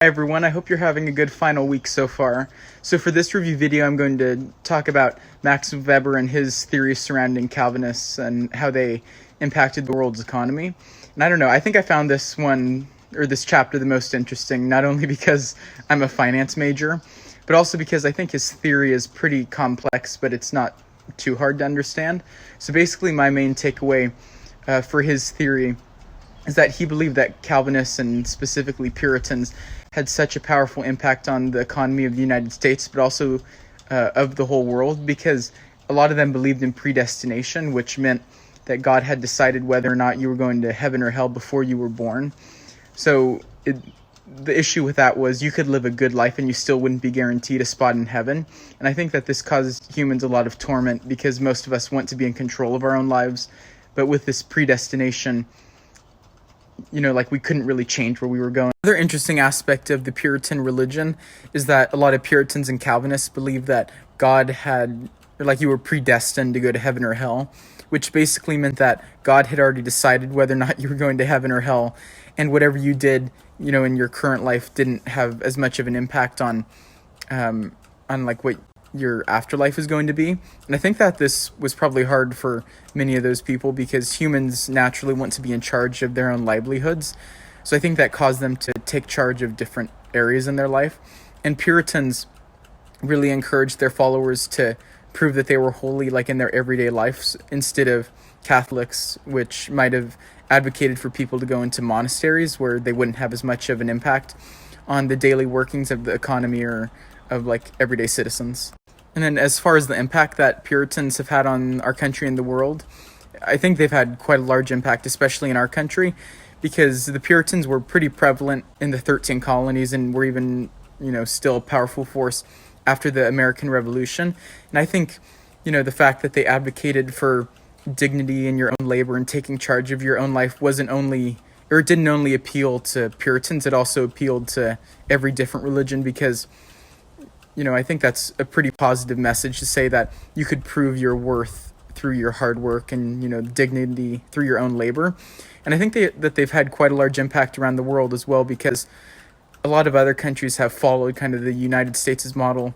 Hi everyone, I hope you're having a good final week so far. So for this review video, I'm going to talk about Max Weber and his theories surrounding Calvinists and how they impacted the world's economy. And I don't know, I think I found this chapter the most interesting, not only because I'm a finance major, but also because I think his theory is pretty complex, but it's not too hard to understand. So basically my main takeaway for his theory is that he believed that Calvinists and specifically Puritans had such a powerful impact on the economy of the United States, but also of the whole world, because a lot of them believed in predestination, which meant that God had decided whether or not you were going to heaven or hell before you were born. So the issue with that was you could live a good life and you still wouldn't be guaranteed a spot in heaven. And I think that this causes humans a lot of torment because most of us want to be in control of our own lives. But with this predestination, we couldn't really change where we were going. Another interesting aspect of the Puritan religion is that a lot of Puritans and Calvinists believe that you were predestined to go to heaven or hell, which basically meant that God had already decided whether or not you were going to heaven or hell, and whatever you did, in your current life didn't have as much of an impact on what your afterlife is going to be. And I think that this was probably hard for many of those people because humans naturally want to be in charge of their own livelihoods. So I think that caused them to take charge of different areas in their life. And Puritans really encouraged their followers to prove that they were holy in their everyday lives, instead of Catholics, which might have advocated for people to go into monasteries where they wouldn't have as much of an impact on the daily workings of the economy or of everyday citizens. And then as far as the impact that Puritans have had on our country and the world, I think they've had quite a large impact, especially in our country, because the Puritans were pretty prevalent in the 13 colonies and were even, still a powerful force after the American Revolution. And I think, the fact that they advocated for dignity in your own labor and taking charge of your own life didn't only appeal to Puritans, it also appealed to every different religion, because I think that's a pretty positive message to say that you could prove your worth through your hard work and, dignity through your own labor. And I think that they've had quite a large impact around the world as well, because a lot of other countries have followed kind of the United States' model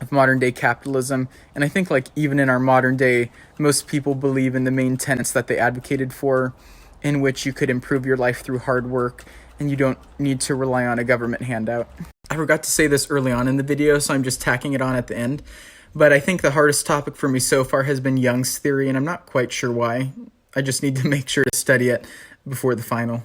of modern day capitalism. And I think even in our modern day, most people believe in the main tenets that they advocated for, in which you could improve your life through hard work and you don't need to rely on a government handout. I forgot to say this early on in the video, so I'm just tacking it on at the end. But I think the hardest topic for me so far has been Jung's theory, and I'm not quite sure why. I just need to make sure to study it before the final.